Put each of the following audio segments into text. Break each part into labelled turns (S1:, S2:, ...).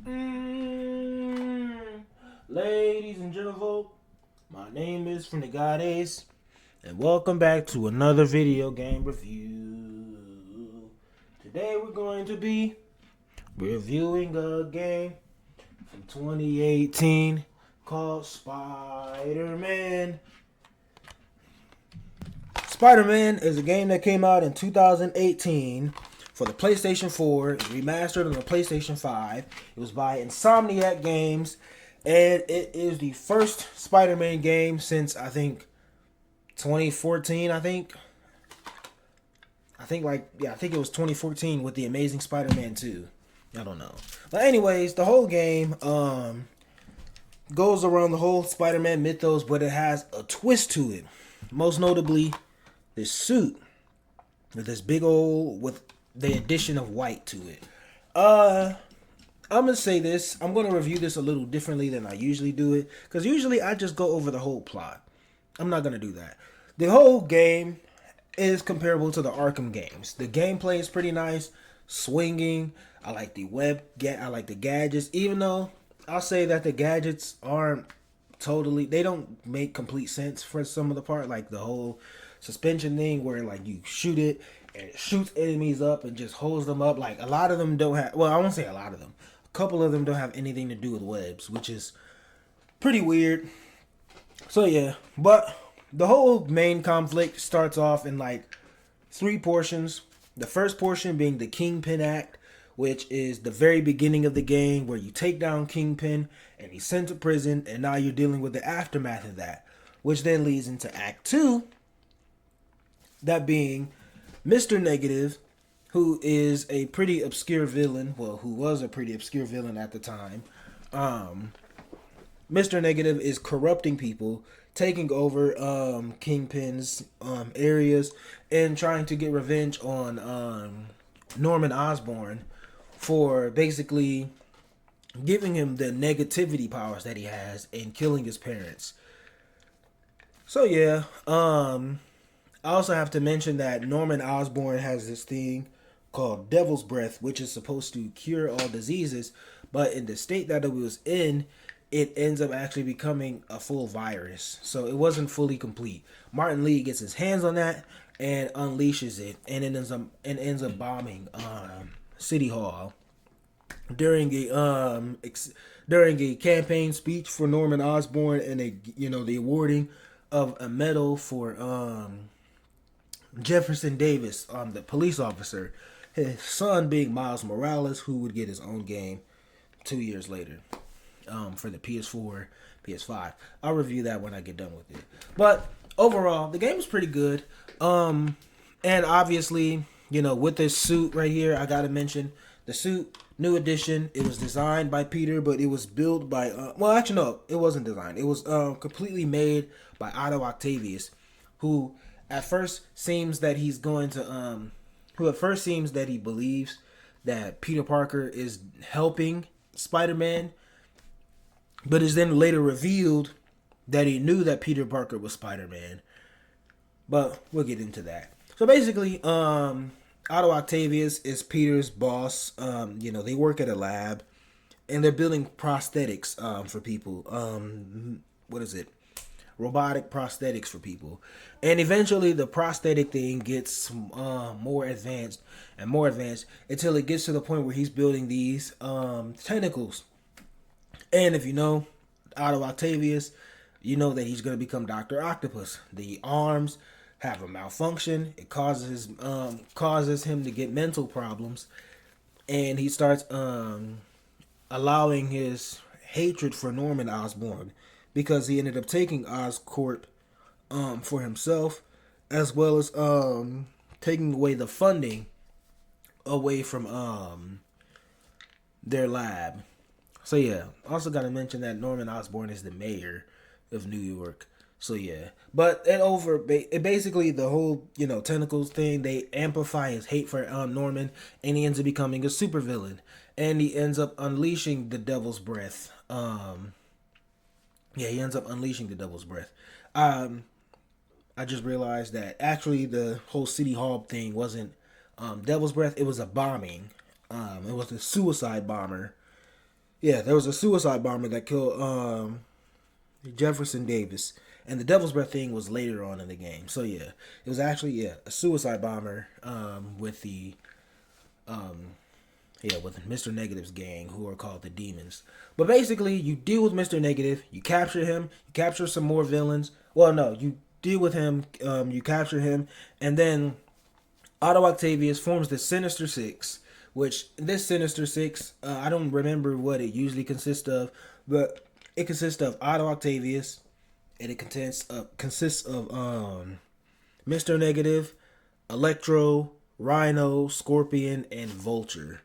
S1: Mm, Ladies and gentlemen, my name is From the God Ace, and welcome back to another video game review. Today we're going to be reviewing a game from 2018 called Spider-Man. Spider-Man is a game that came out in 2018 for the PlayStation 4, remastered on the PlayStation 5. It was by Insomniac Games, and it is the first Spider-Man game since I think 2014. I think it was 2014 with the Amazing Spider-Man 2. I don't know, but anyways, the whole game goes around the whole Spider-Man mythos, but it has a twist to it. Most notably, this suit with this big old with the addition of white to it. I'm gonna say this. I'm gonna review this a little differently than I usually do it, because usually I just go over the whole plot. I'm not gonna do that. The whole game is comparable to the Arkham games. The gameplay is pretty nice, swinging. I like the I like the gadgets, even though I'll say that the gadgets aren't totally. They don't make complete sense for some of the part, like the whole suspension thing where like you shoot it and it shoots enemies up and just holds them up. Like a lot of them don't have. Well, I won't say a lot of them. A couple of them don't have anything to do with webs, which is pretty weird. So yeah, but the whole main conflict starts off in like three portions. The first portion being the Kingpin Act, which is the very beginning of the game where you take down Kingpin and he's sent to prison, and now you're dealing with the aftermath of that, which then leads into Act 2, that being Mr. Negative, who is a pretty obscure villain, well, who was a pretty obscure villain at the time. Mr. Negative is corrupting people, taking over Kingpin's areas, and trying to get revenge on Norman Osborn for basically giving him the negativity powers that he has and killing his parents. So yeah, I also have to mention that Norman Osborn has this thing called Devil's Breath, which is supposed to cure all diseases, but in the state that it was in, it ends up actually becoming a full virus. So it wasn't fully complete. Martin Lee gets his hands on that and unleashes it, and it ends up bombing City Hall during during a campaign speech for Norman Osborn, and the awarding of a medal for Jefferson Davis, the police officer, his son being Miles Morales, who would get his own game 2 years later for the PS4, PS5. I'll review that when I get done with it. But overall, the game is pretty good. And obviously, with this suit right here, I gotta mention the suit, new edition. It was designed by Peter, but it was built by. Well, actually, no, it wasn't designed. It was completely made by Otto Octavius, who at first seems that he's going to who at first seems that he believes that Peter Parker is helping Spider-Man, but is then later revealed that he knew that Peter Parker was Spider-Man. But we'll get into that. So basically, Otto Octavius is Peter's boss. They work at a lab and they're building prosthetics for people. What is it? Robotic prosthetics for people. And eventually the prosthetic thing gets more advanced and more advanced until it gets to the point where he's building these tentacles. And if you know Otto Octavius, you know that he's going to become Dr. Octopus. The arms have a malfunction. It causes him to get mental problems, and he starts allowing his hatred for Norman Osborn, because he ended up taking Oscorp for himself, as well as taking away the funding away from their lab. So yeah, also got to mention that Norman Osborn is the mayor of New York. So yeah, but it basically the whole tentacles thing, they amplify his hate for Norman, and he ends up becoming a supervillain, and he ends up unleashing the Devil's Breath. He ends up unleashing the Devil's Breath. I just realized that actually the whole City Hall thing wasn't Devil's Breath. It was a bombing. It was a suicide bomber. Yeah, there was a suicide bomber that killed Jefferson Davis, and the Devil's Breath thing was later on in the game. So yeah, it was actually a suicide bomber with the with Mr. Negative's gang, who are called the Demons. But basically, you deal with Mr. Negative, you capture him, you capture some more villains. Well, no, you deal with him, you capture him, and then Otto Octavius forms the Sinister Six, which this Sinister Six, I don't remember what it usually consists of, but it consists of Otto Octavius, and it consists of Mr. Negative, Electro, Rhino, Scorpion, and Vulture.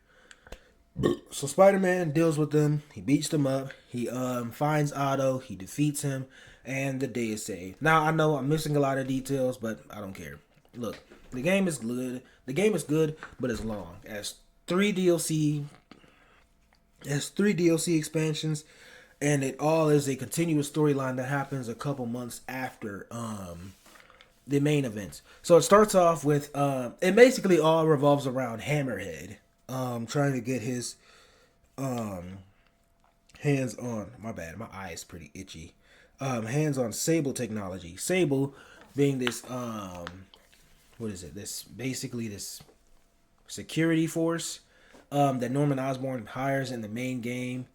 S1: So Spider-Man deals with them. He beats them up. He finds Otto. He defeats him, and the day is saved. Now I know I'm missing a lot of details, but I don't care. Look, the game is good. The game is good, but it's long. It has three DLC. It has three DLC expansions, and it all is a continuous storyline that happens a couple months after the main events. So it starts off with it basically all revolves around Hammerhead trying to get his hands on, my bad, my eye is pretty itchy. Hands on Sable technology. Sable being this what is it? This basically this security force that Norman Osborn hires in the main game,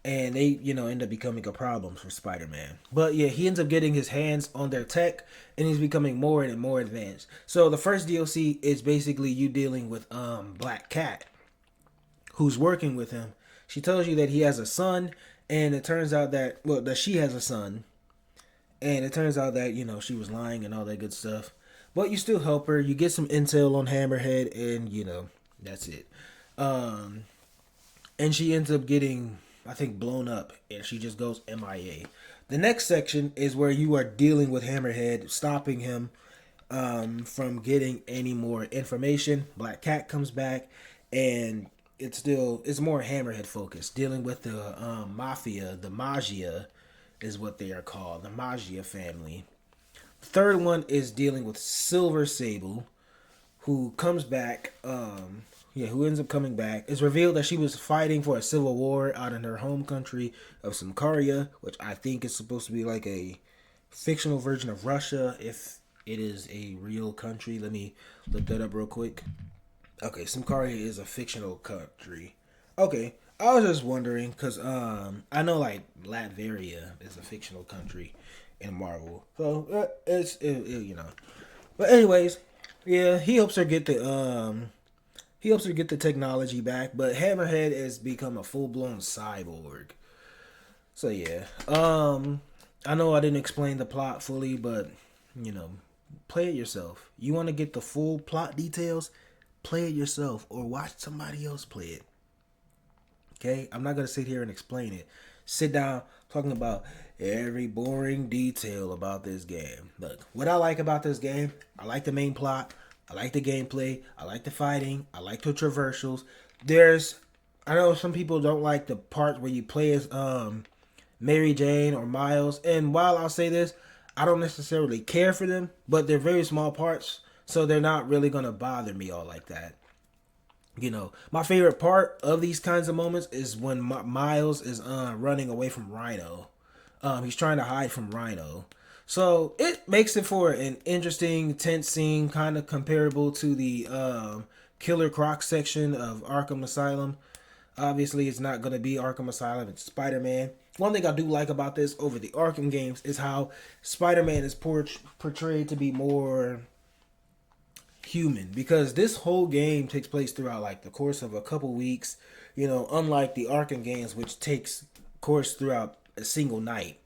S1: and they end up becoming a problem for Spider-Man. But yeah, he ends up getting his hands on their tech, and he's becoming more and more advanced. So the first DLC is basically you dealing with Black Cat, who's working with him. She tells you that he has a son, and it turns out that that she has a son, and it turns out that she was lying and all that good stuff. But you still help her. You get some intel on Hammerhead, and that's it. And she ends up getting, I think, blown up, and she just goes MIA. The next section is where you are dealing with Hammerhead, stopping him from getting any more information. Black Cat comes back, and it's more Hammerhead focused, dealing with the mafia. The Magia is what they are called, the Magia family. The third one is dealing with Silver Sable, who comes back. Who ends up coming back. It's revealed that she was fighting for a civil war out in her home country of Symkaria, which I think is supposed to be like a fictional version of Russia, if it is a real country. Let me look that up real quick. Okay, Symkaria is a fictional country. Okay, I was just wondering, because I know like Latveria is a fictional country in Marvel. So, But anyways, yeah, he helps her get the technology back, but Hammerhead has become a full-blown cyborg. So yeah, I know I didn't explain the plot fully, but play it yourself. You want to get the full plot details? Play it yourself, or watch somebody else play it. Okay, I'm not gonna sit here and explain it. Sit down talking about every boring detail about this game. Look, what I like about this game, I like the main plot. I like the gameplay. I like the fighting. I like the traversals. I know some people don't like the part where you play as Mary Jane or Miles. And while I'll say this, I don't necessarily care for them, but they're very small parts, so they're not really going to bother me all like that. My favorite part of these kinds of moments is when Miles is running away from Rhino. He's trying to hide from Rhino. So it makes it for an interesting, tense scene, kind of comparable to the Killer Croc section of Arkham Asylum. Obviously, it's not going to be Arkham Asylum, it's Spider-Man. One thing I do like about this over the Arkham games is how Spider-Man is portrayed to be more human, because this whole game takes place throughout like the course of a couple weeks, unlike the Arkham games, which takes course throughout a single night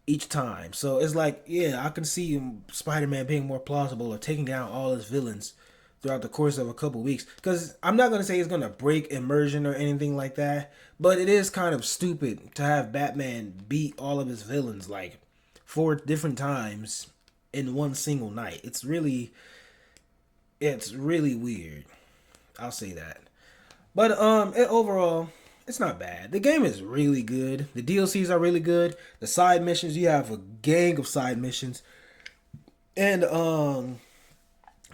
S1: each time. So it's like, yeah, I can see Spider-Man being more plausible or taking down all his villains throughout the course of a couple weeks. Because I'm not going to say it's going to break immersion or anything like that, but it is kind of stupid to have Batman beat all of his villains like 4 different times in one single night. It's really weird. I'll say that. But overall, it's not bad. The game is really good. The DLCs are really good. The side missions, you have a gang of side missions. And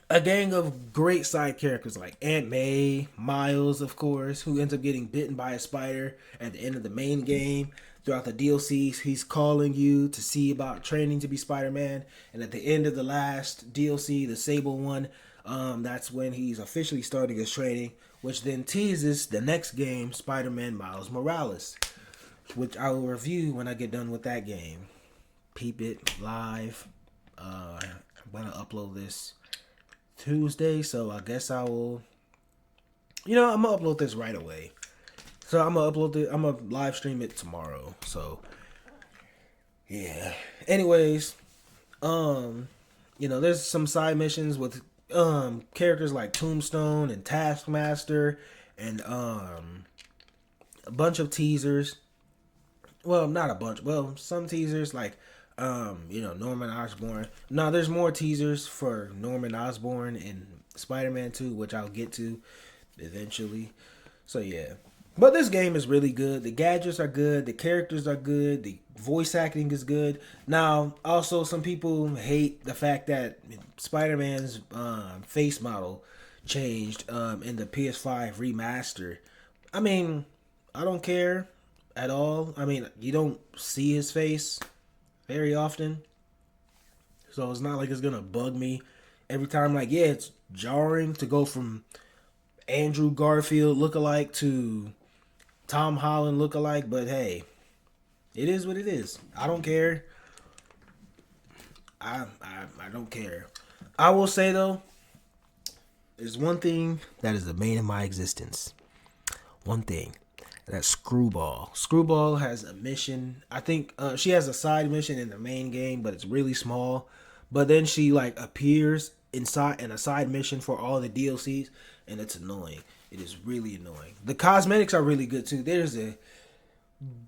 S1: a gang of great side characters like Aunt May, Miles, of course, who ends up getting bitten by a spider at the end of the main game. Throughout the DLCs, he's calling you to see about training to be Spider-Man, and at the end of the last DLC, the Sable one, that's when he's officially starting his training, which then teases the next game, Spider-Man Miles Morales, which I will review when I get done with that game. Peep it live. I'm gonna upload this Tuesday, so I guess I will. I'm gonna upload this right away. So I'm gonna upload it. I'm gonna live stream it tomorrow. So yeah. Anyways, there's some side missions with characters like Tombstone and Taskmaster, and a bunch of teasers. Well, not a bunch. Well, some teasers like Norman Osborn. No, there's more teasers for Norman Osborn in Spider-Man 2, which I'll get to eventually. So yeah. But this game is really good. The gadgets are good. The characters are good. The voice acting is good. Now, also, some people hate the fact that Spider-Man's face model changed in the PS5 remaster. I mean, I don't care at all. I mean, you don't see his face very often. So it's not like it's going to bug me every time. Like, yeah, it's jarring to go from Andrew Garfield lookalike to Tom Holland lookalike, but hey, it is what it is. I don't care. I don't care. I will say though, there's one thing that is the bane of my existence. One thing. That's Screwball. Screwball has a mission. I think she has a side mission in the main game, but it's really small. But then she like appears inside in a side mission for all the DLCs, and it's annoying. It is really annoying. The cosmetics are really good too. There's a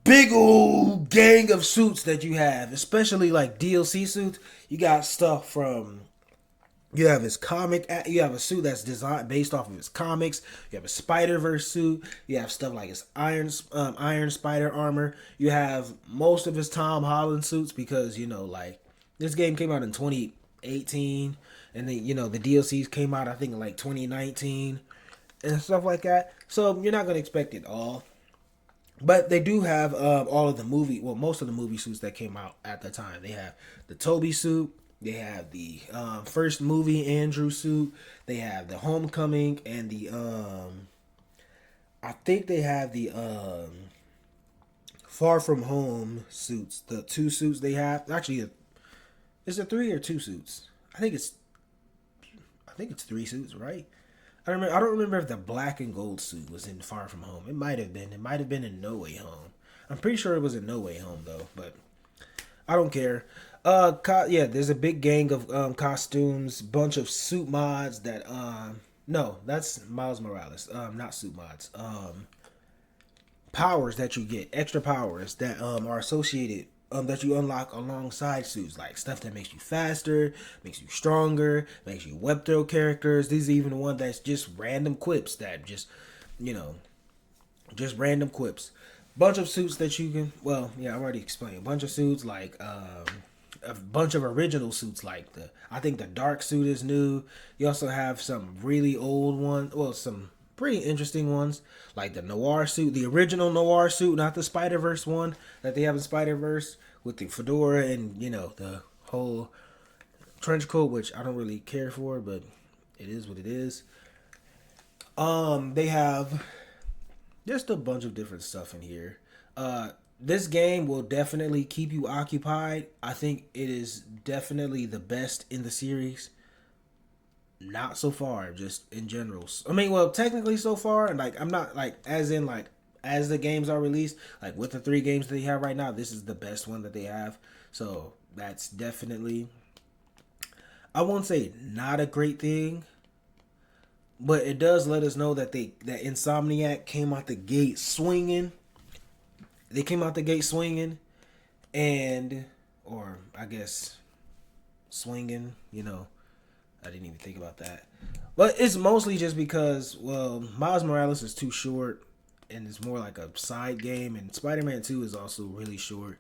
S1: big old gang of suits that you have, especially like DLC suits. You got stuff from. You have his comic. You have a suit that's designed based off of his comics. You have a Spider-Verse suit. You have stuff like his Iron Spider armor. You have most of his Tom Holland suits because like this game came out in 2018, and then the DLCs came out I think in like 2019 and stuff like that. So you're not gonna expect it all. But they do have all of the most of the movie suits that came out at the time. They have the Toby suit. They have the first movie Andrew suit. They have the Homecoming and the I think they have the Far From Home suits. The two suits they have. Actually, is it 3 or 2 suits? I think it's 3 suits, right? I don't remember if the black and gold suit was in Far From Home. It might have been. It might have been in No Way Home. I'm pretty sure it was in No Way Home though, but I don't care. There's a big gang of costumes, bunch of suit mods that no, that's Miles Morales. Not suit mods. Powers that you get, extra powers that are associated that you unlock alongside suits, like stuff that makes you faster, makes you stronger, makes you web throw characters. These are even the one that's just random quips that just random quips. Bunch of suits that you can. Well, yeah, I already explained. A bunch of suits like a bunch of original suits like I think the dark suit is new. You also have some really old ones. Well, some pretty interesting ones like the Noir suit, the original Noir suit, not the Spider-Verse one that they have in Spider-Verse with the fedora and the whole trench coat, which I don't really care for, but it is what it is. They have just a bunch of different stuff in here. This game will definitely keep you occupied. I think it is definitely the best in the series. Not so far, just in general. I mean, well, technically so far, and like I'm not like as in like as the games are released, like with the 3 games that they have right now, this is the best one that they have. So that's definitely, I won't say not a great thing, but it does let us know that that Insomniac came out the gate swinging. They came out the gate swinging, or I guess swinging. I didn't even think about that. But it's mostly just because, well, Miles Morales is too short, and it's more like a side game, and Spider-Man 2 is also really short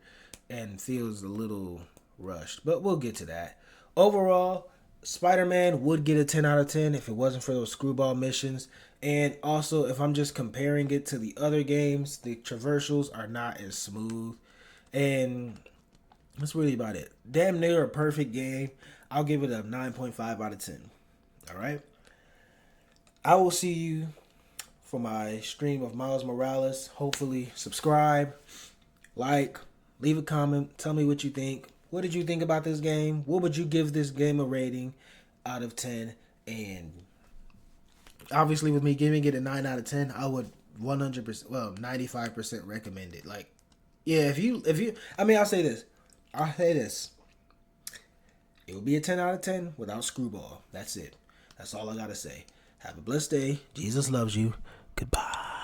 S1: and feels a little rushed. But we'll get to that. Overall, Spider-Man would get a 10 out of 10 if it wasn't for those screwball missions. And also, if I'm just comparing it to the other games, the traversals are not as smooth. And that's really about it. Damn near a perfect game. I'll give it a 9.5 out of 10. All right. I will see you for my stream of Miles Morales. Hopefully, subscribe, like, leave a comment. Tell me what you think. What did you think about this game? What would you give this game a rating out of 10? And obviously, with me giving it a 9 out of 10, I would 100%, well, 95% recommend it. Like, yeah, I mean, I'll say this. It would be a 10 out of 10 without Screwball. That's it. That's all I got to say. Have a blessed day. Jesus loves you. Goodbye.